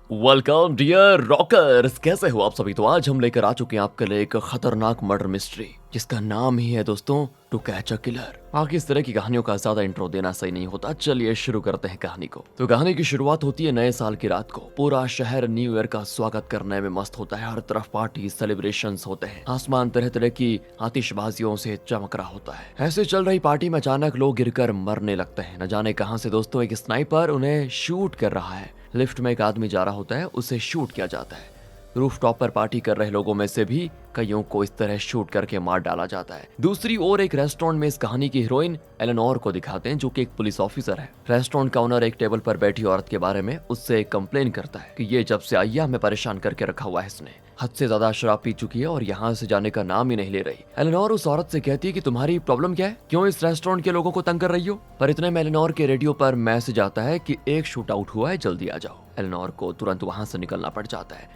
Welcome dear rockers, कैसे हो आप सभी। तो आज हम लेकर आ चुके हैं आपके लिए एक खतरनाक मर्डर मिस्ट्री जिसका नाम ही है दोस्तों टू कैच अ किलर। आगे इस तरह की कहानियों का ज्यादा इंट्रो देना सही नहीं होता, चलिए शुरू करते हैं कहानी को। तो कहानी की शुरुआत होती है नए साल की रात को। पूरा शहर न्यू ईयर का स्वागत करने में मस्त होता है। हर तरफ पार्टी सेलिब्रेशंस होते हैं। आसमान तरह तरह की आतिशबाजियों से चमक रहा होता है। ऐसे चल रही पार्टी में अचानक लोग गिरकर मरने लगते हैं। न जाने कहां से दोस्तों एक स्नाइपर उन्हें शूट कर रहा है। लिफ्ट में एक आदमी जा रहा होता है, उसे शूट किया जाता है। रूफटॉप पर पार्टी कर रहे लोगों में से भी कईयों को इस तरह शूट करके मार डाला जाता है। दूसरी ओर एक रेस्टोरेंट में इस कहानी की हीरोइन एलेनोर को दिखाते हैं, जो कि एक पुलिस ऑफिसर है। रेस्टोरेंट का ओनर एक टेबल पर बैठी औरत के बारे में उससे कंप्लेन करता है कि ये जब से आई है हमें परेशान करके रखा हुआ है। इसने हद से ज्यादा शराब पी चुकी है और यहाँ से जाने का नाम ही नहीं ले रही। एलेनोर उस औरत से कहती है कि तुम्हारी प्रॉब्लम क्या है, क्यों इस रेस्टोरेंट के लोगों को तंग कर रही हो। पर इतने में एलेनोर के रेडियो पर मैसेज आता है कि एक शूट आउट हुआ है, जल्दी आ जाओ। एलेनोर को तुरंत वहां से निकलना पड़ जाता है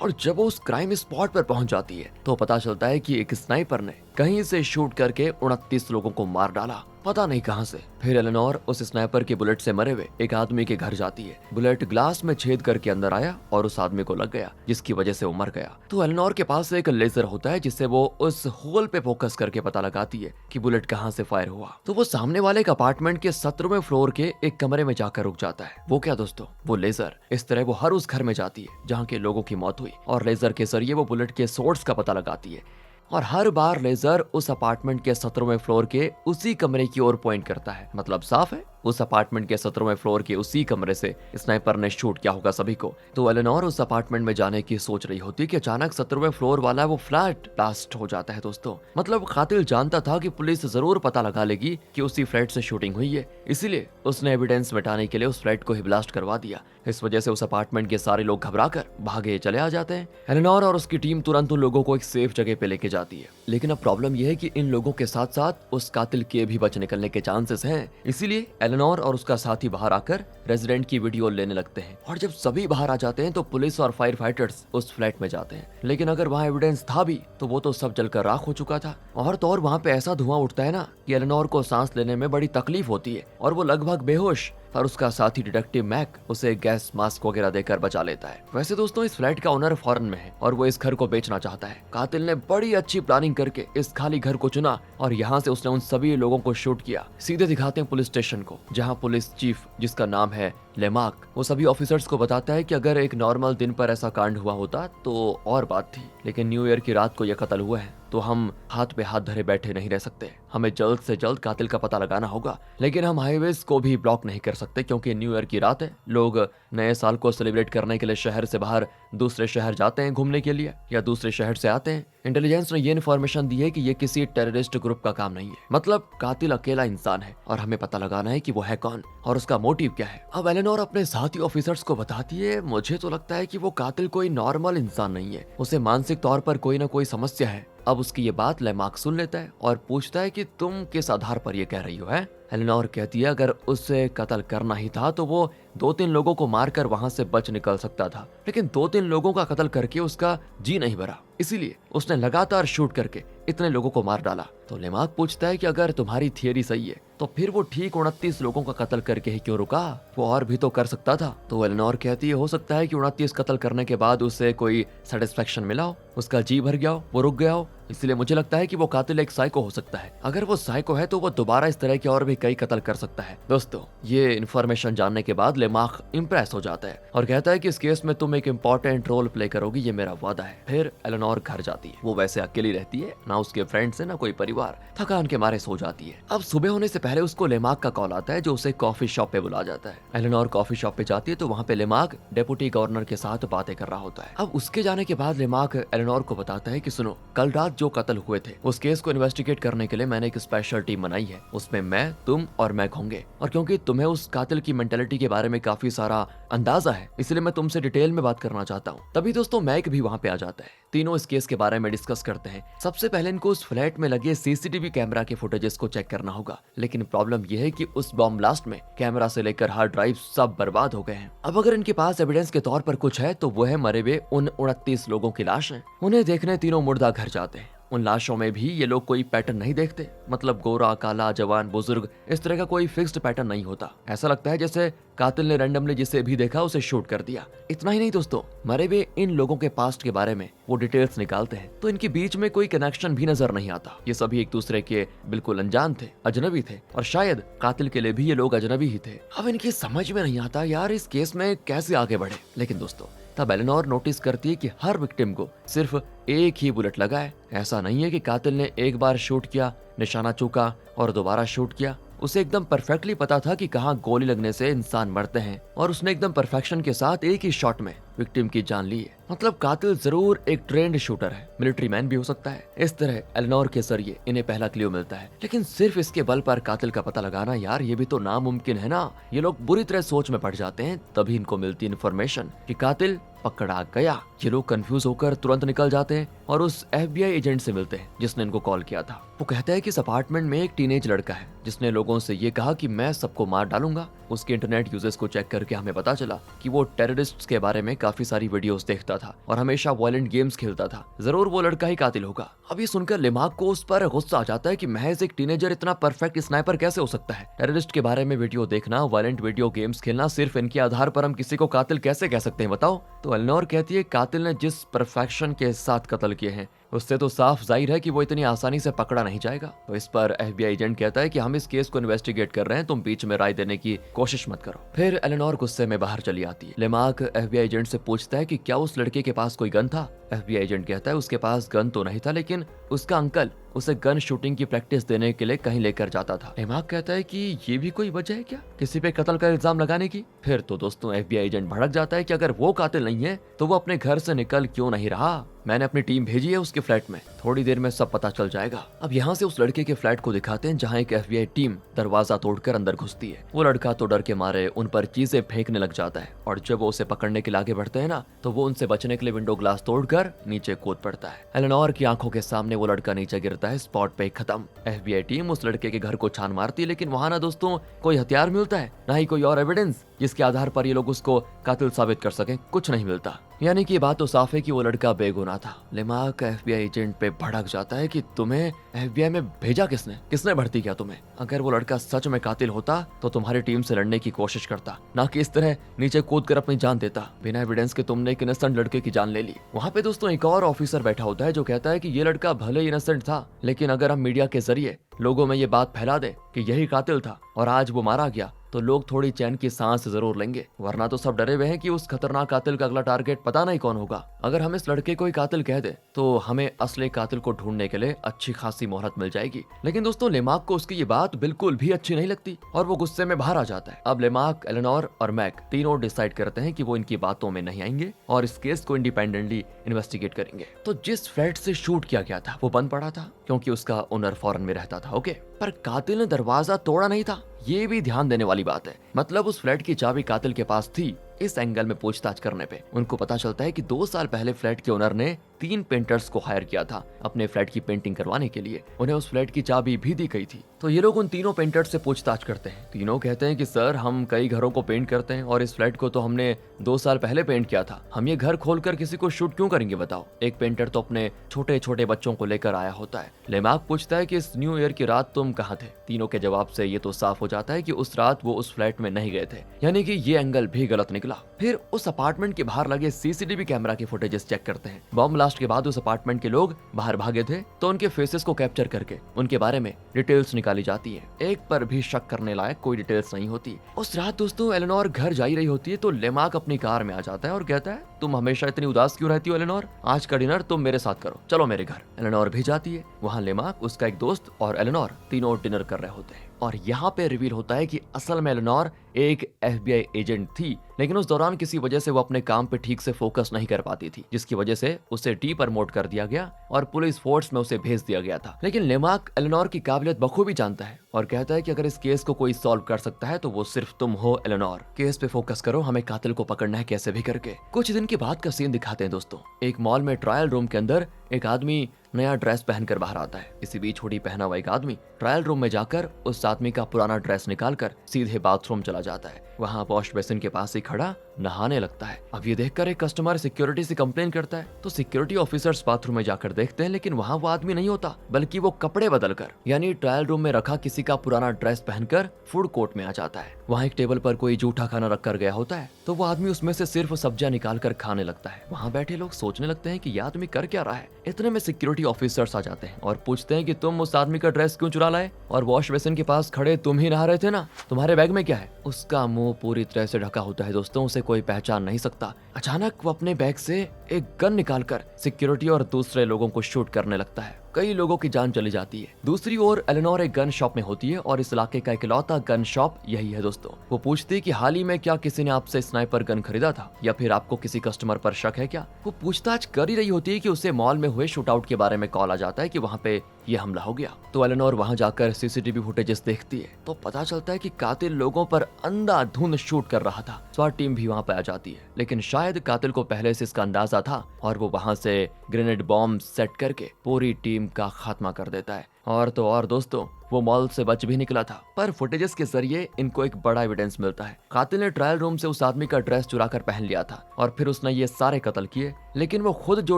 और जब वो उस क्राइम स्पॉट पर पहुंच जाती है तो पता चलता है कि एक स्नाइपर ने कहीं से शूट करके 29 लोगों को मार डाला, पता नहीं कहां से। फिर एलेनोर उस स्नाइपर के बुलेट से मरे हुए एक आदमी के घर जाती है। बुलेट ग्लास में छेद करके अंदर आया और उस आदमी को लग गया, जिसकी वजह से वो मर गया। तो एलेनोर के पास एक लेजर होता है जिससे वो उस होल पे फोकस करके पता लगाती है कि बुलेट कहां से फायर हुआ। तो वो सामने वाले के अपार्टमेंट के 17वें फ्लोर के एक कमरे में जाकर रुक जाता है। वो क्या दोस्तों, वो लेजर। इस तरह वो हर उस घर में जाती है जहाँ के लोगों की मौत हुई और लेजर के जरिए वो बुलेट के सोर्स का पता लगाती है। और हर बार लेजर उस अपार्टमेंट के 17वें फ्लोर के उसी कमरे की ओर पॉइंट करता है। मतलब साफ है, उस अपार्टमेंट के 17वें फ्लोर के उसी कमरे से स्नाइपर ने शूट किया होगा सभी को। तो एलेनोर उस अपार्टमेंट में जाने की सोच रही होती कि अचानक 17वें फ्लोर वाला वो फ्लैट ब्लास्ट हो जाता है दोस्तों। मतलब कातिल जानता था कि पुलिस जरूर पता लगा लेगी कि उसी फ्लैट से शूटिंग हुई है, इसीलिए उसने एविडेंस मिटाने के लिए उस फ्लैट को ही ब्लास्ट करवा दिया। इस वजह से उस अपार्टमेंट के सारे लोग घबराकर भागे चले आ जाते हैं। एलेनोर और उसकी टीम तुरंत उन लोगों को एक सेफ जगह पे लेके जाती है। लेकिन अब प्रॉब्लम यह है कि इन लोगों के साथ साथ उस कातिल के भी बच निकलने के चांसेस हैं। इसीलिए एलेनोर और उसका साथी बाहर आकर रेजिडेंट की वीडियो लेने लगते हैं। और जब सभी बाहर आ जाते हैं तो पुलिस और फायर फाइटर्स उस फ्लैट में जाते हैं। लेकिन अगर वहाँ एविडेंस था भी तो वो तो सब जलकर राख हो चुका था। और तो और वहाँ पे ऐसा धुआं उठता है ना कि एलेनोर को सांस लेने में बड़ी तकलीफ होती है और वो लगभग बेहोश। और उसका साथी डिटेक्टिव मैक उसे गैस मास्क वगैरह देकर बचा लेता है। वैसे दोस्तों इस फ्लैट का ओनर फॉरेन में है और वो इस घर को बेचना चाहता है। कातिल ने बड़ी अच्छी प्लानिंग करके इस खाली घर को चुना और यहाँ से उसने उन सभी लोगों को शूट किया। सीधे दिखाते हैं पुलिस स्टेशन को, जहाँ पुलिस चीफ, जिसका नाम है लेमार्क, वो सभी ऑफिसर्स को बताता है कि अगर एक नॉर्मल दिन पर ऐसा कांड हुआ होता तो और बात थी, लेकिन न्यू ईयर की रात को यह कत्ल हुआ है तो हम हाथ पे हाथ धरे बैठे नहीं रह सकते। हमें जल्द से जल्द कातिल का पता लगाना होगा। लेकिन हम हाईवेज को भी ब्लॉक नहीं कर सकते क्योंकि न्यू ईयर की रात है। लोग नए साल को सेलिब्रेट करने के लिए शहर से बाहर दूसरे शहर जाते हैं घूमने के लिए, या दूसरे शहर से आते हैं। इंटेलिजेंस ने ये इन्फॉर्मेशन दी है कि ये किसी टेररिस्ट ग्रुप का काम नहीं है। मतलब कातिल अकेला इंसान है और हमें पता लगाना है कि वो है कौन और उसका मोटिव क्या है। अब एलेनोर अपने साथी ऑफिसर्स को बताती है, मुझे तो लगता है कि वो कातिल कोई नॉर्मल इंसान नहीं है, उसे मानसिक तौर पर कोई ना कोई समस्या है। अब उसकी ये बात लेमार्क सुन लेता है और पूछता है कि तुम किस आधार पर ये कह रही हो है। एलेनोर कहती है अगर उसे कत्ल करना ही था तो वो 2-3 लोगों को मारकर वहां से बच निकल सकता था, लेकिन 2-3 लोगों का कत्ल करके उसका जी नहीं भरा, इसीलिए उसने लगातार शूट करके इतने लोगों को मार डाला। तो लेमार्क पूछता है कि अगर तुम्हारी थियरी सही है तो फिर वो ठीक 29 लोगों का कत्ल करके ही क्यों रुका, वो और भी तो कर सकता था। तो एलेनोर कहती है हो सकता है कि 29 कत्ल करने के बाद उसे कोई सेटिस्फेक्शन मिला हो, उसका जी भर गया हो, वो रुक गया हो, इसलिए मुझे लगता है कि वो कातिल एक साइको हो सकता है। अगर वो साइको है तो वो दोबारा इस तरह के और भी कई कत्ल कर सकता है। दोस्तों ये इन्फॉर्मेशन जानने के बाद लेमार्क इम्प्रेस हो जाता है और कहता है कि इस केस में तुम एक इम्पोर्टेंट रोल प्ले करोगी, ये मेरा वादा है। फिर एलेनोर घर जाती है। वो वैसे अकेली रहती है, ना उसके फ्रेंड्स है ना कोई परिवार, थकान के मारे सो जाती है। अब सुबह होने से पहले उसको लेमार्क का कॉल आता है जो उसे कॉफी शॉप पे बुला जाता है। एलेनोर कॉफी शॉप पे जाती है तो वहाँ पे लेमार्क डेप्यूटी गवर्नर के साथ बातें कर रहा होता है। अब उसके जाने के बाद लेमार्क एलेनोर को बताता है कि सुनो, कल रात जो कत्ल हुए थे उस केस को इन्वेस्टिगेट करने के लिए मैंने एक स्पेशल टीम बनाई है। उसमें मैं, तुम और मैक होंगे, और क्योंकि तुम्हें उस कातिल की मेंटेलिटी के बारे में काफी सारा अंदाजा है इसलिए मैं तुमसे डिटेल में बात करना चाहता हूँ। तभी दोस्तों मैक भी वहाँ पे आ जाता है। तीनों इस केस के बारे में डिस्कस करते हैं। सबसे पहले इनको उस फ्लैट में लगे सीसीटीवी कैमरा के फुटेजेस को चेक करना होगा, लेकिन प्रॉब्लम यह है कि उस बॉम्ब ब्लास्ट में कैमरा से लेकर हार्ड ड्राइव सब बर्बाद हो गए हैं। अब अगर इनके पास एविडेंस के तौर पर कुछ है तो वो है मरे हुए उन 29 लोगों की लाश है। उन्हें देखने तीनों मुर्दा घर जाते हैं उन लाशों में भी ये लोग कोई पैटर्न नहीं देखते, मतलब गोरा, काला, जवान, बुजुर्ग, इस तरह का कोई फिक्स्ड पैटर्न नहीं होता। ऐसा लगता है जैसे कातिल ने रैंडमली जिसे भी देखा उसे शूट कर दिया। इतना ही नहीं दोस्तों, मरे हुए इन लोगों के पास्ट के बारे में वो डिटेल्स निकालते हैं तो इनके बीच में कोई कनेक्शन भी नजर नहीं आता। ये सभी एक दूसरे के बिल्कुल अनजान थे, अजनबी थे, और शायद कातिल के लिए भी ये लोग अजनबी ही थे। अब इनकी समझ में नहीं आता यार इस केस में कैसे आगे बढ़े। लेकिन दोस्तों तब एलेनोर नोटिस करती है कि हर विक्टिम को सिर्फ एक ही बुलेट लगा है। ऐसा नहीं है कि कातिल ने एक बार शूट किया, निशाना चूका और दोबारा शूट किया। उसे एकदम परफेक्टली पता था कि कहाँ गोली लगने से इंसान मरते हैं, और उसने एकदम परफेक्शन के साथ एक ही शॉट में विक्टिम की जान ली है। मतलब कातिल जरूर एक ट्रेंड शूटर है, मिलिट्री मैन भी हो सकता है। इस तरह एलेनोर के जरिए इन्हें पहला क्लू मिलता है। लेकिन सिर्फ इसके बल पर कातिल का पता लगाना यार ये भी तो नामुमकिन है ना। ये लोग बुरी तरह सोच में पड़ जाते हैं। तभी इनको मिलती इन्फॉर्मेशन कि कातिल पकड़ा गया। ये लोग कंफ्यूज होकर तुरंत निकल जाते हैं और उस FBI एजेंट से मिलते हैं जिसने इनको कॉल किया था। वो कहता है कि इस अपार्टमेंट में एक टीनेज लड़का है जिसने लोगों से ये कहा कि मैं सबको मार डालूंगा। उसके इंटरनेट यूजर्स को चेक करके हमें पता चला कि वो टेररिस्ट्स के बारे में काफी सारी वीडियोस देखता था और हमेशा वायलेंट गेम्स खेलता था। जरूर वो लड़का ही कातिल होगा। अब ये सुनकर लिमाक को उस पर गुस्सा आ जाता है कि महज एक टीनेजर इतना परफेक्ट स्नाइपर कैसे हो सकता है। टेररिस्ट के बारे में वीडियो देखना, वायलेंट वीडियो गेम्स खेलना, सिर्फ इनके आधार पर हम किसी को कातिल कैसे कह सकते हैं बताओ। तो एलेनोर कहती है कातिल ने जिस परफेक्शन के साथ कत्ल किए हैं उससे तो साफ जाहिर है कि वो इतनी आसानी से पकड़ा नहीं जाएगा। तो इस पर FBI एजेंट कहता है कि हम इस केस को इन्वेस्टिगेट कर रहे हैं, तुम बीच में राय देने की कोशिश मत करो। फिर एलेनोर गुस्से में बाहर चली आती है। लेमार्क FBI एजेंट से पूछता है कि क्या उस लड़के के पास कोई गन था। FBI एजेंट कहता है उसके पास गन तो नहीं था, लेकिन उसका अंकल उसे गन शूटिंग की प्रैक्टिस देने के लिए कहीं लेकर जाता था। लेमार्क कहता है कि ये भी कोई वजह है क्या किसी पे कत्ल का इल्जाम लगाने की। फिर तो दोस्तों FBI एजेंट भड़क जाता है कि अगर वो कातिल नहीं है तो वो अपने घर से निकल क्यों नहीं रहा। मैंने अपनी टीम भेजी है उसके फ्लैट में, थोड़ी देर में सब पता चल जाएगा। अब यहाँ से उस लड़के के फ्लैट को दिखाते हैं जहाँ एक FBI टीम दरवाजा तोड़कर अंदर घुसती है। वो लड़का तो डर के मारे उन पर चीजें फेंकने लग जाता है, और जब वो उसे पकड़ने के लिए आगे बढ़ते हैं ना तो वो उनसे बचने के लिए विंडो ग्लास तोड़कर नीचे कूद पड़ता है। एलेनोर की आंखों के सामने वो लड़का नीचे गिरता है, स्पॉट पे खत्म। FBI टीम उस लड़के के घर को छान मारती है, लेकिन वहां ना दोस्तों कोई हथियार मिलता है, ना ही कोई और एविडेंस जिसके आधार पर ये लोग उसको कातिल साबित कर सके। कुछ नहीं मिलता। यानी कि बात तो साफ है कि वो लड़का बेगुनाह था। लेमार्क FBI एजेंट पे भड़क जाता है कि तुम्हें FBI में भेजा किसने, किसने भर्ती किया तुम्हें। अगर वो लड़का सच में कातिल होता तो तुम्हारी टीम से लड़ने की कोशिश करता, ना कि इस तरह नीचे कूद कर अपनी जान देता बिना एविडेंस के। तुमने एक इनोसेंट लड़के की जान ले ली। वहाँ पे दोस्तों एक और ऑफिसर बैठा होता है जो कहता है कि ये लड़का भले इनोसेंट था, लेकिन अगर हम मीडिया के जरिए लोगों में ये बात फैला दे कि यही कातिल था और आज वो मारा गया तो लोग थोड़ी चैन की सांस जरूर लेंगे, वरना तो सब डरे हुए हैं कि उस खतरनाक कातिल का अगला टारगेट पता नहीं कौन होगा। अगर हम इस लड़के को ही कातिल कह दे तो हमें असली कातिल को ढूंढने के लिए अच्छी खासी मोहलत मिल जाएगी। लेकिन दोस्तों लेमार्क को उसकी ये बात बिल्कुल भी अच्छी नहीं लगती और वो गुस्से में बाहर आ जाता है। अब लेमार्क, एलेनोर और मैक तीनों डिसाइड करते हैं कि वो इनकी बातों में नहीं आएंगे और इस केस को इंडिपेंडेंटली इन्वेस्टिगेट करेंगे। तो जिस फ्लैट से शूट किया गया था वो बंद पड़ा था क्योंकि उसका ओनर फॉरेन में रहता था। ओके, पर कातिल ने दरवाजा तोड़ा नहीं था, ये भी ध्यान देने वाली बात है। मतलब उस फ्लैट की चाबी कातिल के पास थी। इस एंगल में पूछताछ करने पे उनको पता चलता है कि 2 साल पहले फ्लैट के ओनर ने 3 पेंटर्स को हायर किया था अपने फ्लैट की पेंटिंग करवाने के लिए। उन्हें उस फ्लैट की चाबी भी दी गई थी। तो ये लोग उन तीनों पेंटर्स से पूछताछ करते हैं। तीनों कहते हैं कि सर हम कई घरों को पेंट करते हैं और इस फ्लैट को तो हमने 2 साल पहले पेंट किया था। हम ये घर खोलकर किसी को शूट क्यों करेंगे बताओ। एक पेंटर तो अपने छोटे छोटे बच्चों को लेकर आया होता है। लेमार्क पूछता है कि इस न्यू ईयर की रात तुम कहाँ थे। तीनों के जवाब से ये तो साफ हो जाता है कि उस रात वो उस फ्लैट में नहीं गए थे, यानी कि ये एंगल भी गलत निकला। फिर उस अपार्टमेंट के बाहर लगे CCTV कैमरा के फुटेजेस चेक करते हैं। बॉम्ब ब्लास्ट के बाद उस अपार्टमेंट के लोग बाहर भागे थे तो उनके फेसेस को कैप्चर करके उनके बारे में डिटेल्स निकाली जाती है। एक पर भी शक करने लायक कोई डिटेल्स नहीं होती। उस रात दोस्तों एलेनोर घर जा ही रही होती है तो लेमार्क अपनी कार में आ जाता है और कहता है तुम हमेशा इतनी उदास क्यों रहती हो एलेनोर, आज का डिनर तुम मेरे साथ करो, चलो मेरे घर। एलेनोर भी जाती है। वहाँ लेमार्क, उसका एक दोस्त और एलेनोर तीनों डिनर कर रहे होते हैं और यहाँ पे रिवील होता है कि असल में एलेनोर एक FBI एजेंट थी, लेकिन उस दौरान किसी वजह से वो अपने काम पे ठीक से फोकस नहीं कर पाती थी, जिसकी वजह से उसे प्रमोट कर दिया गया और पुलिस फोर्स में उसे भेज दिया गया था। लेकिन लेमार्क एलेनोर की काबिलियत बखूबी जानता है और कहता है कि अगर इस केस को कोई सॉल्व कर सकता है तो वो सिर्फ तुम हो एलेनोर। केस पे फोकस करो, हमें कातिल को पकड़ना है कैसे भी करके। कुछ दिन के बाद का सीन दिखाते हैं दोस्तों। एक मॉल में ट्रायल रूम के अंदर एक आदमी नया ड्रेस पहनकर बाहर आता है। इसी बीच हुडी पहना हुआ एक आदमी ट्रायल रूम में जाकर उस आदमी का पुराना ड्रेस निकालकर सीधे बाथरूम चला जाता है। वहाँ वॉश बेसिन के पास ही खड़ा नहाने लगता है। अब ये देखकर एक कस्टमर सिक्योरिटी से कंप्लेन करता है, तो सिक्योरिटी ऑफिसर्स बाथरूम में जाकर देखते हैं, लेकिन वहाँ वो आदमी नहीं होता, बल्कि वो कपड़े बदलकर यानी ट्रायल रूम में रखा किसी का पुराना ड्रेस पहनकर फूड कोर्ट में आ जाता है। वहाँ एक टेबल पर कोई जूठा खाना रख कर गया होता है, तो वो आदमी उसमें से सिर्फ सब्जियां निकाल कर खाने लगता है। वहाँ बैठे लोग सोचने लगते हैं कि ये आदमी कर क्या रहा है। इतने में सिक्योरिटी ऑफिसर्स आ जाते हैं और पूछते हैं कि तुम उस आदमी का ड्रेस क्यों चुरा लाए, और वॉश बेसिन के पास खड़े तुम ही नहा रहे थे ना, तुम्हारे बैग में क्या है। उसका मुंह पूरी तरह से ढका होता है दोस्तों, उसे कोई पहचान नहीं सकता। अचानक वो अपने बैग से एक गन निकालकर सिक्योरिटी और दूसरे लोगों को शूट करने लगता है। कई लोगों की जान चली जाती है। दूसरी ओर एलेनोर एक गन शॉप में होती है और इस इलाके का इकलौता गन शॉप यही है दोस्तों। वो पूछती है कि हाल ही में क्या किसी ने आपसे स्नाइपर गन खरीदा था, या फिर आपको किसी कस्टमर पर शक है क्या। वो पूछताछ कर ही रही होती है कि उसे मॉल में हुए शूटआउट के बारे में कॉल आ जाता है कि वहाँ पे ये हमला हो गया। तो एलेनोर वहाँ जाकर सीसीटीवी फुटेजेस देखती है, तो पता चलता है कि कातिल लोगों पर अंधाधुंध शूट कर रहा था। स्वाट टीम भी वहाँ पे आ जाती है, लेकिन शायद कातिल को पहले से इसका अंदाजा था और वो वहाँ से ग्रेनेड बॉम्ब सेट करके पूरी टीम का खात्मा कर देता है। और तो और दोस्तों, वो मॉल से बच भी निकला था, पर फुटेजेस के जरिए इनको एक बड़ा एविडेंस मिलता है। कातिल ने ट्रायल रूम से उस आदमी का ड्रेस चुरा कर पहन लिया था और फिर उसने ये सारे कत्ल किए, लेकिन वो खुद जो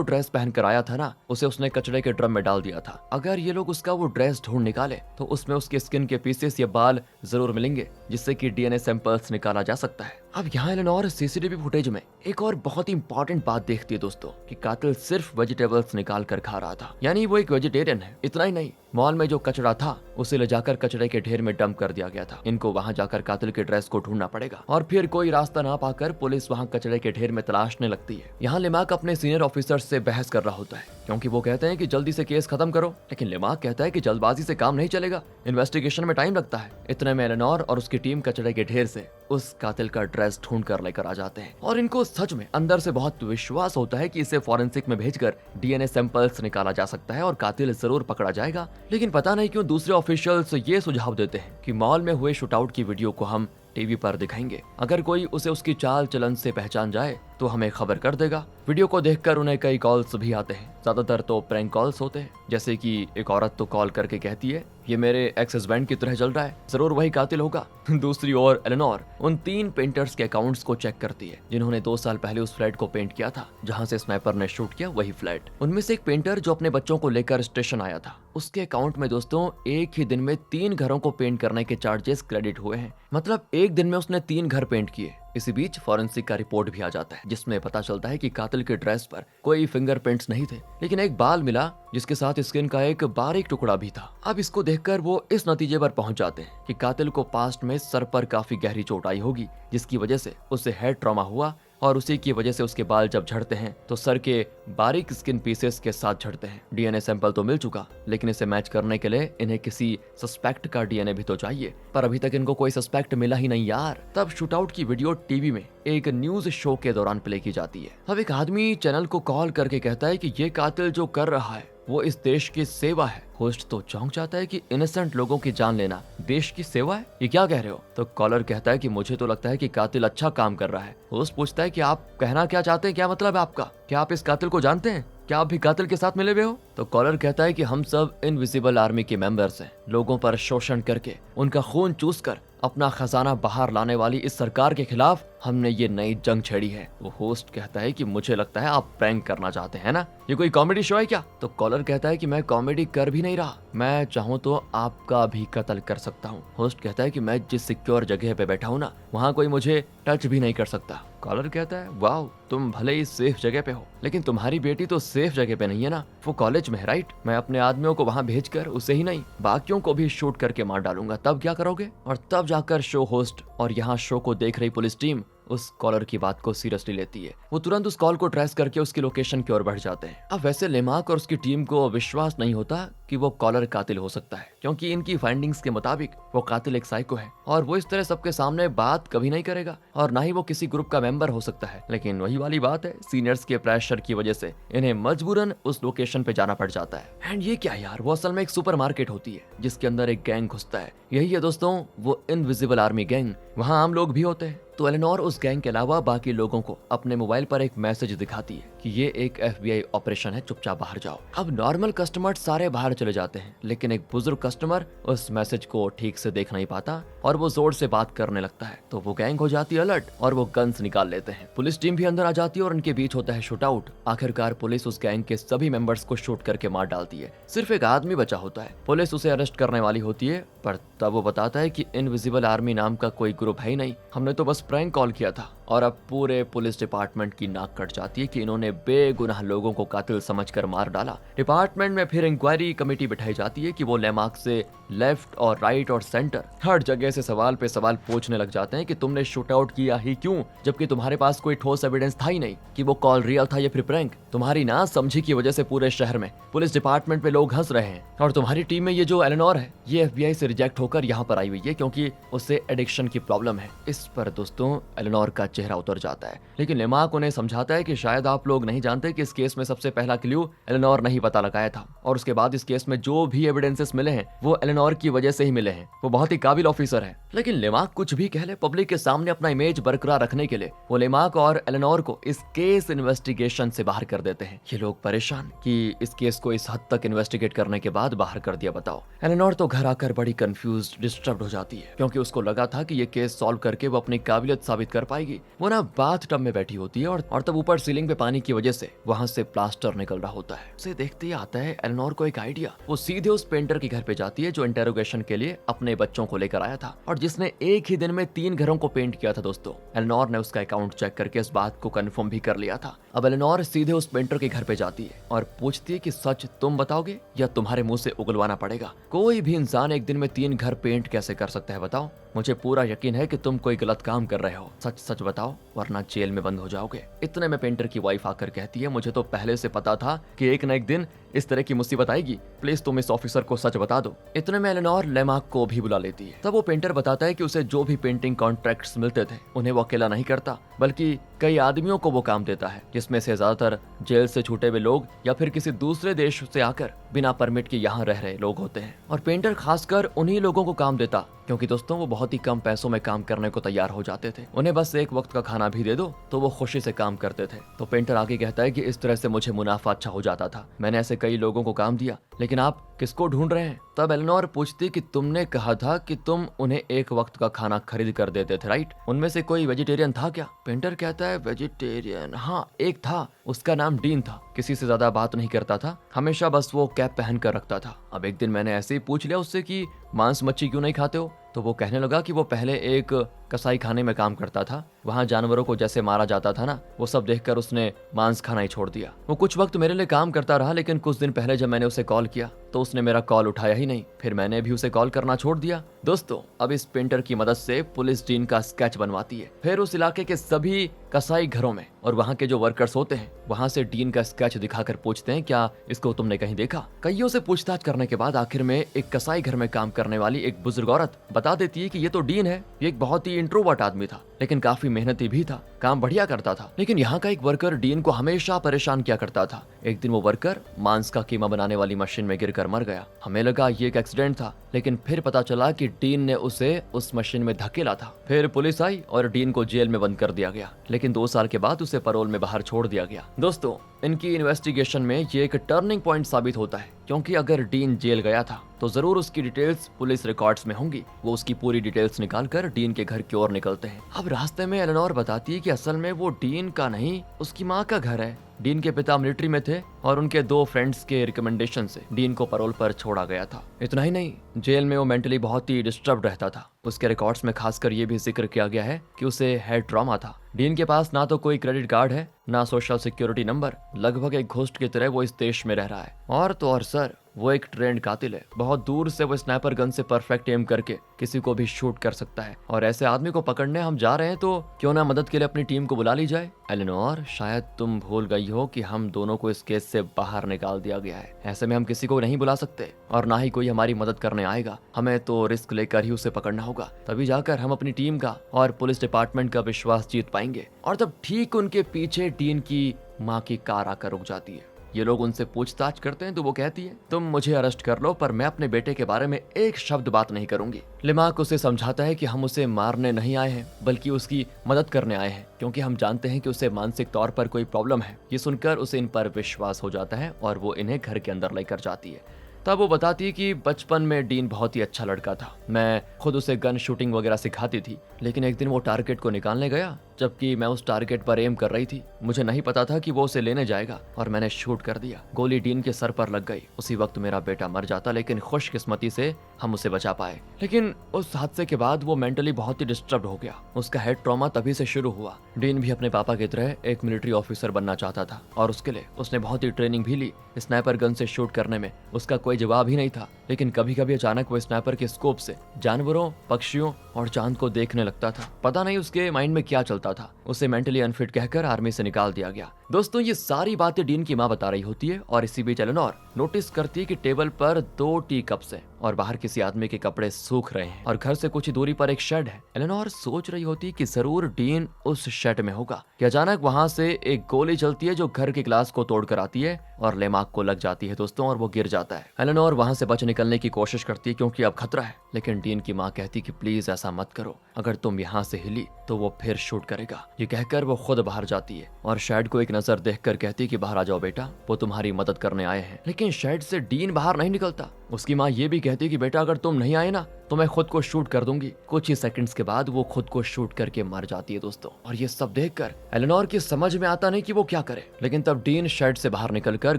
ड्रेस पहन कर आया था ना, उसे उसने कचड़े के ड्रम में डाल दिया था। अगर ये लोग उसका वो ड्रेस ढूंढ निकाले तो उसमें उसके स्किन के पीसेस या बाल जरूर मिलेंगे, जिससे कि डीएनए सैंपल्स निकाला जा सकता है। अब यहाँ एलेनोर सीसीटीवी फुटेज में एक और बहुत ही इंपॉर्टेंट बात देखती है दोस्तों, कि कातिल सिर्फ वेजिटेबल्स निकाल कर खा रहा था, यानी वो एक वेजिटेरियन है। इतना ही नहीं, मॉल में जो कचरा था उसे ले जाकर कचरे के ढेर में डंप कर दिया गया था। इनको वहां जाकर कातिल के ड्रेस को ढूंढना पड़ेगा, और फिर कोई रास्ता ना पाकर पुलिस वहां कचरे के ढेर में तलाशने लगती है। यहाँ लिमाक अपने सीनियर ऑफिसर से बहस कर रहा होता है, क्योंकि वो कहते हैं कि जल्दी से केस खत्म करो, लेकिन लिमाक कहता है कि जल्दबाजी से काम नहीं चलेगा, इन्वेस्टिगेशन में टाइम लगता है। इतने में एलेनोर और उसकी टीम कचरे के ढेर से उस कातिल का ड्रेस ढूंढ कर लेकर आ जाते हैं, और इनको सच में अंदर से बहुत विश्वास होता है कि इसे फॉरेंसिक में भेजकर डीएनए सैंपल्स निकाला जा सकता है और कातिल जरूर पकड़ा जाएगा। लेकिन पता नहीं क्यों दूसरे ऑफिशियल्स ये सुझाव देते हैं कि मॉल में हुए शूटआउट की वीडियो को हम टीवी पर दिखाएंगे, अगर कोई उसे उसकी चाल चलन से पहचान जाए तो हमें खबर कर देगा। वीडियो को देखकर उन्हें कई कॉल्स भी आते हैं, ज्यादातर तो प्रैंक कॉल्स होते हैं, जैसे कि एक औरत तो कॉल करके कहती है ये मेरे एक्स हस्बैंड की तरह चल रहा है, जरूर वही कातिल होगा। दूसरी ओर एलेनोर उन 3 पेंटर्स के अकाउंट्स को चेक करती है जिन्होंने 2 साल पहले उस फ्लैट को पेंट किया था जहां से स्नाइपर ने शूट किया, वही फ्लैट। उनमें से एक पेंटर जो अपने बच्चों को लेकर स्टेशन आया था, उसके अकाउंट में दोस्तों एक ही दिन में 3 घरों को पेंट करने के चार्जेस क्रेडिट हुए हैं, मतलब एक दिन में उसने 3 घर पेंट किए। इसी बीच फॉरेंसिक का रिपोर्ट भी आ जाता है, जिसमें पता चलता है कि कातिल के ड्रेस पर कोई फिंगरप्रिंट्स नहीं थे, लेकिन एक बाल मिला जिसके साथ स्किन का एक बारीक टुकड़ा भी था। अब इसको देखकर वो इस नतीजे पर पहुंच जाते हैं कि कातिल को पास्ट में सर पर काफी गहरी चोट आई होगी, जिसकी वजह से उसे हेड ट्रॉमा हुआ, और उसी की वजह से उसके बाल जब झड़ते हैं तो सर के बारीक स्किन पीसेस के साथ झड़ते हैं। डीएनए सैंपल तो मिल चुका, लेकिन इसे मैच करने के लिए इन्हें किसी सस्पेक्ट का डीएनए भी तो चाहिए, पर अभी तक इनको कोई सस्पेक्ट मिला ही नहीं यार। तब शूटआउट की वीडियो टीवी में एक न्यूज शो के दौरान प्ले की जाती है। अब एक आदमी चैनल को कॉल करके कहता है कि ये कातिल जो कर रहा है वो इस देश की सेवा है। होस्ट तो चौंक जाता है कि इनोसेंट लोगों की जान लेना देश की सेवा है, ये क्या कह रहे हो। तो कॉलर कहता है कि मुझे तो लगता है कि कातिल अच्छा काम कर रहा है। होस्ट पूछता है कि आप कहना क्या चाहते हैं, क्या मतलब है आपका, क्या आप इस कातिल को जानते हैं, क्या आप भी कातिल के साथ मिले हुए हो। तो कॉलर कहता है कि हम सब इनविजिबल आर्मी के मेंबर्स हैं, लोगों पर शोषण करके उनका खून चूस कर अपना खजाना बाहर लाने वाली इस सरकार के खिलाफ हमने ये नई जंग छेड़ी है। वो होस्ट कहता है कि मुझे लगता है आप प्रैंक करना चाहते हैं ना, ये कोई कॉमेडी शो है क्या। तो कॉलर कहता है कि मैं कॉमेडी कर भी नहीं रहा, मैं चाहूँ तो आपका भी कत्ल कर सकता हूँ। होस्ट कहता है कि मैं जिस सिक्योर जगह पे बैठा हूँ ना, वहाँ कोई मुझे टच भी नहीं कर सकता। कॉलर कहता है वाह, तुम भले ही सेफ जगह पे हो, लेकिन तुम्हारी बेटी तो सेफ जगह पे नहीं है ना, वो कॉलेज में है राइट। मैं अपने आदमियों को वहाँ भेजकर उसे ही नहीं बाकियों को भी शूट करके मार डालूंगा, तब क्या करोगे। और तब जाकर शो होस्ट और यहाँ शो को देख रही पुलिस टीम उस कॉलर की बात को सीरियसली लेती है। वो तुरंत उस कॉल को ट्रेस करके उसकी लोकेशन की ओर बढ़ जाते हैं। अब वैसे लिमाक और उसकी टीम को विश्वास नहीं होता कि वो कॉलर कातिल हो सकता है, क्योंकि इनकी फाइंडिंग्स के मुताबिक वो कातिल एक साइको है और वो इस तरह सबके सामने बात कभी नहीं करेगा, और ना ही वो किसी ग्रुप का मेंबर हो सकता है। लेकिन वही वाली बात है, सीनियर्स के प्रेशर की वजह से इन्हें मजबूरन उस लोकेशन पे जाना पड़ जाता है। एंड ये क्या यार, वो असल में एक सुपरमार्केट होती है जिसके अंदर एक गैंग घुसता है। यही है दोस्तों वो इनविजिबल आर्मी गैंग वहाँ आम लोग भी होते हैं। तो एलेनोर उस गैंग के अलावा बाकी लोगों को अपने मोबाइल पर एक मैसेज दिखाती है कि ये एक FBI ऑपरेशन है, चुपचाप बाहर जाओ। अब नॉर्मल कस्टमर सारे बाहर चले जाते हैं, लेकिन एक बुजुर्ग कस्टमर उस मैसेज को ठीक से देख नहीं पाता और वो जोर से बात करने लगता है। तो वो गैंग हो जाती है अलर्ट और वो गन्स निकाल लेते हैं। पुलिस टीम भी अंदर आ जाती है और उनके बीच होता है शूट आउट। आखिरकार पुलिस उस गैंग के सभी मेंबर्स को शूट करके मार डालती है। सिर्फ एक आदमी बचा होता है। पुलिस उसे अरेस्ट करने वाली होती है, पर तब वो बताता है कि इनविजिबल आर्मी नाम का कोई ग्रुप है ही नहीं, हमने तो बस प्रैंक कॉल किया था। और अब पूरे पुलिस डिपार्टमेंट की नाक कट जाती है कि इन्होंने बेगुनाह लोगों को कातिल समझकर मार डाला। डिपार्टमेंट में फिर इंक्वायरी कमेटी बिठाई जाती है कि वो लेमार्क से लेफ्ट और राइट और सेंटर हर जगह से सवाल पे सवाल पूछने लग जाते हैं कि तुमने शूट आउट किया ही क्यों, जबकि तुम्हारे पास कोई ठोस एविडेंस था ही नहीं कि वो कॉल रियल था या फिर प्रैंक। तुम्हारी ना समझी की वजह से पूरे शहर में पुलिस डिपार्टमेंट में लोग हंस रहे हैं और तुम्हारी टीम में ये जो एलेनोर है ये FBI से रिजेक्ट होकर यहाँ पर आई हुई है क्योंकि उसे एडिक्शन की प्रॉब्लम है। इस पर दोस्तों एलेनोर का चेहरा उतर जाता है, लेकिन लेमार्क उन्हें समझाता है कि शायद आप लोग नहीं जानते कि इस केस में सबसे पहला क्लू एलेनोर नहीं पता लगाया था और उसके बाद इस केस में जो भी एविडेंसेस मिले हैं वो एलेनोर की वजह से ही मिले हैं। वो बहुत ही काबिल ऑफिसर है। लेकिन लेमार्क कुछ भी कह ले, पब्लिक के सामने अपना इमेज बरकरार रखने के लिए वो लेमार्क और एलेनोर को इस केस इन्वेस्टिगेशन से बाहर कर देते हैं। ये लोग परेशान कि इस केस को इस हद तक इन्वेस्टिगेट करने के बाद बाहर कर दिया। बताओ, एलेनोर तो घर आकर बड़ी कंफ्यूज डिस्टर्ब हो जाती है क्योंकि उसको लगा था कि ये केस सॉल्व करके वो अपनी काबिलियत साबित कर पाएगी। वो ना बाथ टब में बैठी होती है और तब ऊपर सीलिंग पे पानी की वजह से वहां से प्लास्टर निकल रहा होता है। उसे देखते ही आता है एलेनोर को एक आइडिया। वो सीधे उस पेंटर के घर पे जाती है जो इंटेरोगेशन के लिए अपने बच्चों को लेकर आया था और जिसने एक ही दिन में 3 घरों को पेंट किया था। दोस्तों, एलेनोर ने उसका अकाउंट चेक करके इस बात को कंफर्म भी कर लिया था। अब एलेनोर सीधे उस पेंटर के घर पे जाती है और पूछती है कि सच तुम बताओगे या तुम्हारे मुंह से उगलवाना पड़ेगा। कोई भी इंसान एक दिन में 3 घर पेंट कैसे कर सकता है बताओ? मुझे पूरा यकीन है कि तुम कोई गलत काम कर रहे हो। सच सच बताओ वरना जेल में बंद हो जाओगे। इतने में पेंटर की वाइफ आकर कहती है, मुझे तो पहले से पता था कि एक न एक दिन इस तरह की मुसीबत आएगी, प्लीज तुम इस ऑफिसर को सच बता दो। इतने में एलेनोर लेमार्क को भी बुला लेती है। तब वो पेंटर बताता है कि उसे जो भी पेंटिंग कॉन्ट्रैक्ट्स मिलते थे उन्हें वो अकेला नहीं करता, बल्कि कई आदमियों को वो काम देता है, जिसमें से ज्यादातर जेल से छूटे हुए लोग या फिर किसी दूसरे देश से आकर बिना परमिट के यहाँ रह रहे लोग होते हैं। और पेंटर खासकर उन्हीं लोगों को काम देता क्योंकि दोस्तों वो बहुत ही कम पैसों में काम करने को तैयार हो जाते थे। उन्हें बस एक वक्त का खाना भी दे दो तो वो खुशी से काम करते थे। तो पेंटर आगे कहता है कि इस तरह से मुझे मुनाफा अच्छा हो जाता था। मैंने ऐसे कई लोगों को काम दिया, लेकिन आप किसको ढूंढ रहे हैं? तब एलेनोर पूछती कि तुमने कहा था कि तुम उन्हें एक वक्त का खाना खरीद कर देते थे, राइट? उनमें से कोई वेजिटेरियन था क्या? पेंटर कहता है वेजिटेरियन, हाँ एक था, उसका नाम डीन था। किसी से ज्यादा बात नहीं करता था, हमेशा बस वो कैप पहन कर रखता था। अब एक दिन मैंने ऐसे ही पूछ लिया उससे कि मांस मच्छी क्यों नहीं खाते हो? तो वो कहने लगा कि वो पहले एक कसाई खाने में काम करता था, वहाँ जानवरों को जैसे मारा जाता था ना, वो सब देखकर उसने मांस खाना ही छोड़ दिया। वो कुछ वक्त मेरे लिए काम करता रहा, लेकिन कुछ दिन पहले जब मैंने उसे कॉल किया तो उसने मेरा कॉल उठाया ही नहीं। फिर मैंने भी उसे कॉल करना छोड़ दिया। दोस्तों, अब इस पेंटर की मदद से पुलिस डीन का स्केच बनवाती है। फिर उस इलाके के सभी कसाई घरों में और वहाँ के जो वर्कर्स होते हैं वहाँ से डीन का स्केच दिखाकर पूछते हैं, क्या इसको तुमने कहीं देखा? कईयों से पूछताछ करने के बाद आखिर में एक कसाई घर में काम करने वाली एक बुजुर्ग औरत बता देती है कि ये तो डीन है। ये एक बहुत ही इंट्रोवर्ट आदमी था, लेकिन काफी मेहनती भी था, काम बढ़िया करता था। लेकिन यहाँ का एक वर्कर डीन को हमेशा परेशान किया करता था। एक दिन वो वर्कर मांस का कीमा बनाने वाली मशीन में गिरकर मर गया। हमें लगा ये एक एक्सीडेंट था, लेकिन फिर पता चला कि डीन ने उसे उस मशीन में धकेला था। फिर पुलिस आई और डीन को जेल में बंद कर दिया गया, लेकिन 2 साल के बाद उसे पैरोल में बाहर छोड़ दिया गया। दोस्तों, इनकी इन्वेस्टिगेशन में ये एक टर्निंग पॉइंट साबित होता है, क्योंकि अगर डीन जेल गया था तो जरूर उसकी डिटेल्स पुलिस रिकॉर्ड्स में होंगी। वो उसकी पूरी डिटेल्स निकालकर डीन के घर की ओर निकलते हैं। अब रास्ते में एलेनोर बताती है कि असल में वो डीन का नहीं, उसकी माँ का घर है। डीन के पिता मिलिट्री में थे और उनके 2 फ्रेंड्स के रिकमेंडेशन से डीन को पैरोल पर छोड़ा गया था। इतना ही नहीं, जेल में वो मेंटली बहुत ही डिस्टर्ब रहता था। उसके रिकॉर्ड्स में खासकर ये भी जिक्र किया गया है कि उसे हेड ट्रॉमा था। डीन के पास ना तो कोई क्रेडिट कार्ड है, ना सोशल सिक्योरिटी नंबर। लगभग एक घोस्ट की तरह वो इस देश में रह रहा है। और तो और सर, वो एक ट्रेंड कातिल है। बहुत दूर से वो स्नाइपर गन से परफेक्ट एम करके किसी को भी शूट कर सकता है। और ऐसे आदमी को पकड़ने हम जा रहे हैं तो क्यों ना मदद के लिए अपनी टीम को बुला ली जाए। एलेनोर, शायद तुम भूल गई हो कि हम दोनों को इस केस से बाहर निकाल दिया गया है। ऐसे में हम किसी को नहीं बुला सकते और ना ही कोई हमारी मदद करने आएगा। हमें तो रिस्क लेकर ही उसे पकड़ना होगा, तभी जाकर हम अपनी टीम का और पुलिस डिपार्टमेंट का विश्वास जीत पाएंगे। और तब ठीक उनके पीछे डीन की माँ की कार आकर रुक जाती है। ये लोग उनसे पूछताछ करते हैं तो वो कहती है तुम मुझे अरेस्ट कर लो पर मैं अपने बेटे के बारे में एक शब्द बात नहीं करूंगी। लेमार्क उसे समझाता है कि हम उसे मारने नहीं आए हैं बल्कि उसकी मदद करने आए हैं क्योंकि हम जानते हैं कि उसे मानसिक तौर पर कोई प्रॉब्लम है। ये सुनकर उसे इन पर विश्वास हो जाता है और वो इन्हें घर के अंदर लेकर जाती है। तब वो बताती है कि बचपन में डीन बहुत ही अच्छा लड़का था, मैं खुद उसे गन शूटिंग वगैरह सिखाती थी, लेकिन एक दिन वो टारगेट को निकालने गया जबकि मैं उस टारगेट पर एम कर रही थी। मुझे नहीं पता था कि वो उसे लेने जाएगा और मैंने शूट कर दिया। गोली डीन के सर पर लग गई। उसी वक्त मेरा बेटा मर जाता लेकिन खुशकिस्मती से हम उसे बचा पाए। लेकिन उस हादसे के बाद वो मेंटली बहुत ही डिस्टर्ब हो गया। उसका हेड ट्रॉमा तभी से शुरू हुआ। डीन भी अपने पापा की तरह एक मिलिट्री ऑफिसर बनना चाहता था और उसके लिए उसने बहुत ही ट्रेनिंग भी ली। स्नाइपर गन से शूट करने में उसका कोई जवाब ही नहीं था, लेकिन कभी कभी अचानक वो स्नाइपर के स्कोप से जानवरों, पक्षियों और चांद को देखने लगता था। पता नहीं उसके माइंड में क्या चलता था। उसे मेंटली अनफिट कहकर आर्मी से निकाल दिया गया। दोस्तों, ये सारी बातें डीन की माँ बता रही होती है और इसी बीच एलेनोर नोटिस करती है कि टेबल पर 2 टी कप्स हैं और बाहर किसी आदमी के कपड़े सूख रहे हैं और घर से कुछ ही दूरी पर एक शेड है। एलेनोर सोच रही होती है कि जरूर डीन उस शेड में होगा कि अचानक वहां से एक गोली चलती है जो घर के ग्लास को तोड़कर आती है और लेमार्क को लग जाती है दोस्तों, और वो गिर जाता है। एलेनोर वहां से बच निकलने की कोशिश करती है क्योंकि अब खतरा है, लेकिन डीन की माँ कहती कि प्लीज ऐसा मत करो, अगर तुम यहाँ से हिली तो वो फिर शूट करेगा। ये कहकर वो खुद बाहर जाती है और शेड को एक नजर देखकर कहती कि बाहर आ जाओ बेटा, वो तुम्हारी मदद करने आए हैं। लेकिन शेड से डीन बाहर नहीं निकलता। उसकी माँ ये भी कहती कि बेटा अगर तुम नहीं आए ना तो मैं खुद को शूट कर दूंगी। कुछ ही सेकंड्स के बाद वो खुद को शूट करके मर जाती है दोस्तों, और ये सब देखकर एलेनोर की समझ में आता नहीं कि वो क्या करे। लेकिन तब डीन शेड से बाहर निकलकर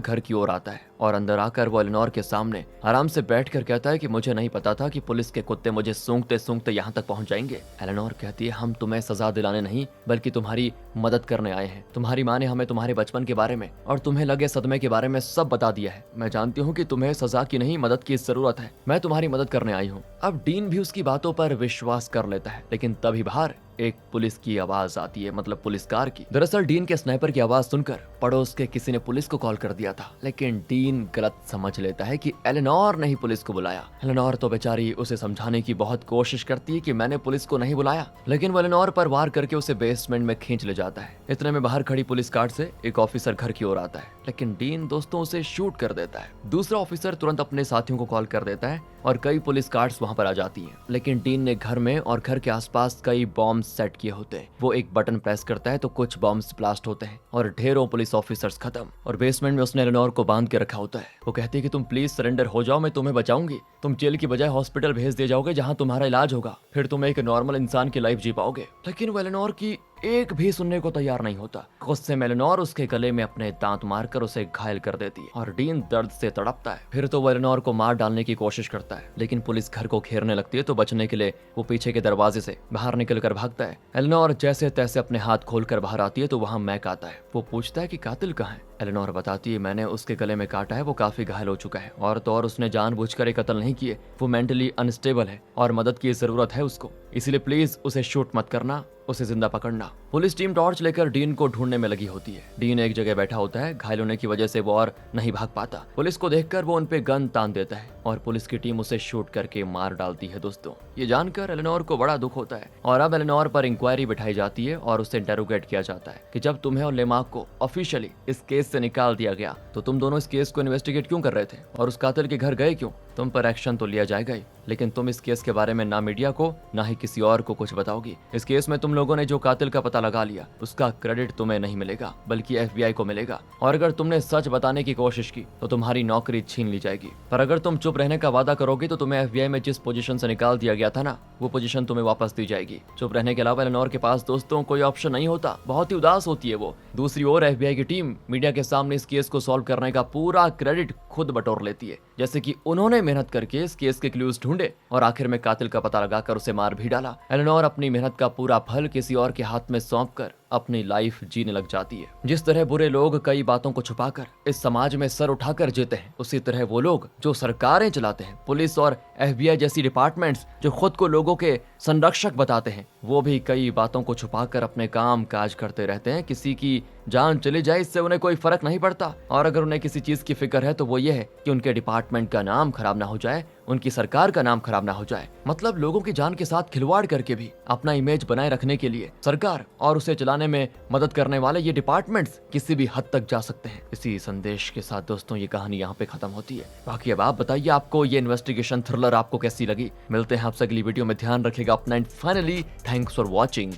घर की ओर आता है और अंदर आकर वो एलेनोर के सामने आराम से बैठकर कहता है कि मुझे नहीं पता था कि पुलिस के कुत्ते मुझे सूंघते सूंघते यहाँ तक पहुँच जाएंगे। एलेनोर कहती है हम तुम्हें सजा दिलाने नहीं बल्कि तुम्हारी मदद करने आए हैं। तुम्हारी माँ ने हमें तुम्हारे बचपन के बारे में और तुम्हें लगे सदमे के बारे में सब बता दिया है। मैं जानती हूँ कि तुम्हें सजा की नहीं मदद की जरूरत है। मैं तुम्हारी मदद करने आई हूँ। अब डीन भी उसकी बातों पर विश्वास कर लेता है, लेकिन तभी बाहर एक पुलिस की आवाज आती है, मतलब पुलिस कार की। दरअसल डीन के स्नाइपर की आवाज सुनकर पड़ोस के किसी ने पुलिस को कॉल कर दिया था, लेकिन डीन गलत समझ लेता है कि एलेनोर ने ही पुलिस को बुलाया। एलेनोर तो बेचारी उसे समझाने की बहुत कोशिश करती है कि मैंने पुलिस को नहीं बुलाया, लेकिन वो एलेनोर पर वार करके उसे बेसमेंट में खींच ले जाता है। इतने में बाहर खड़ी पुलिस कार से एक ऑफिसर घर की ओर आता है, लेकिन डीन दोस्तों उसे शूट कर देता है। दूसरा ऑफिसर तुरंत अपने साथियों को कॉल कर देता है और कई पुलिस कार्स वहां पर आ जाती हैं। लेकिन डीन ने घर में और घर के आसपास कई बॉम्ब सेट किए होते हैं। वो एक बटन प्रेस करता है तो कुछ बॉम्ब्स ब्लास्ट होते हैं और ढेरों पुलिस ऑफिसर्स खत्म। और बेसमेंट में उसने एलेनोर को बांध के रखा होता है। वो कहती है कि तुम प्लीज सरेंडर हो जाओ, मैं तुम्हें बचाऊंगी। तुम जेल की बजाय हॉस्पिटल भेज दिए जाओगे जहां तुम्हारा इलाज होगा, फिर तुम एक नॉर्मल इंसान की लाइफ जी पाओगे। लेकिन वो एलेनोर की एक भी सुनने को तैयार नहीं होता। गुस्से में एलेनोर उसके गले में अपने दांत मारकर उसे घायल कर देती है और डीन दर्द से तड़पता है। फिर तो वो एलेनोर को मार डालने की कोशिश करता है, लेकिन पुलिस घर को घेरने लगती है तो बचने के लिए वो पीछे के दरवाजे से बाहर निकलकर भागता है। एलेनोर जैसे तैसे अपने हाथ खोलकर बाहर आती है तो वहां मैक आता है। वो पूछता है कि कातिल कहाँ है। एलेनोर बताती है मैंने उसके गले में काटा है, वो काफी घायल हो चुका है और तो और उसने जानबूझकर एक कत्ल नहीं किए, वो मेंटली अनस्टेबल है और मदद की जरूरत है उसको, इसलिए प्लीज उसे शूट मत करना, उसे जिंदा पकड़ना। पुलिस टीम टॉर्च लेकर डीन को ढूंढने में लगी होती है। डीन एक जगह बैठा होता है, घायल होने की वजह से वो और नहीं भाग पाता। पुलिस को देखकर वो उन पे गन तान देता है और पुलिस की टीम उसे शूट करके मार डालती है दोस्तों। ये जानकर एलेनोर को बड़ा दुख होता है और अब एलेनोर पर इंक्वायरी बिठाई जाती है और उससे इंटेरोगेट किया जाता है कि जब तुम्हें और लेमार्क को ऑफिशियली इस केस से निकाल दिया गया तो तुम दोनों इस केस को इन्वेस्टिगेट क्यों कर रहे थे और उस कातिल के घर गए क्यों। तुम पर एक्शन तो लिया जाएगा ही, लेकिन तुम इस केस के बारे में ना मीडिया को ना ही किसी और को कुछ बताओगी। इस केस में तुम लोगों ने जो कातिल का पता लगा लिया उसका क्रेडिट तुम्हें नहीं मिलेगा बल्कि FBI को मिलेगा, और अगर तुमने सच बताने की कोशिश की तो तुम्हारी नौकरी छीन ली जाएगी। पर अगर तुम चुप रहने का वादा करोगी तो तुम्हें FBI में जिस पोजीशन से निकाल दिया गया था ना, वो पोजीशन तुम्हें वापस दी जाएगी। चुप रहने के अलावा एलेनोर के पास दोस्तों कोई ऑप्शन नहीं होता, बहुत ही उदास होती है वो। दूसरी ओर FBI की टीम मीडिया के सामने इस केस को सॉल्व करने का पूरा क्रेडिट खुद बटोर लेती है, जैसे कि उन्होंने मेहनत करके इस केस के क्लूज ढूंढे और आखिर में कातिल का पता लगाकर उसे मार भी डाला। एलेनोर अपनी मेहनत का पूरा फल किसी और के हाथ में सौंपकर अपनी लाइफ जीने लग जाती है। जिस तरह बुरे लोग कई बातों को छुपाकर इस समाज में सर उठाकर जीते हैं, उसी तरह वो लोग जो सरकारें चलाते हैं, पुलिस और FBI जैसी डिपार्टमेंट्स जो खुद को लोगों के संरक्षक बताते हैं, वो भी कई बातों को छुपाकर अपने काम काज करते रहते हैं। किसी की जान चली जाए इससे उन्हें कोई फर्क नहीं पड़ता, और अगर उन्हें किसी चीज की फिक्र है तो वो ये है कि उनके डिपार्टमेंट का नाम खराब ना हो जाए उनकी सरकार का नाम खराब ना हो जाए। मतलब लोगों की जान के साथ खिलवाड़ करके भी अपना इमेज बनाए रखने के लिए सरकार और उसे चलाने में मदद करने वाले ये डिपार्टमेंट्स किसी भी हद तक जा सकते हैं। इसी संदेश के साथ दोस्तों ये कहानी यहाँ पे खत्म होती है। बाकी अब आप बताइए आपको ये इन्वेस्टिगेशन थ्रिलर आपको कैसी लगी। मिलते हैं आपसे अगली वीडियो में, ध्यान रखिएगा अपना and finally thanks for watching.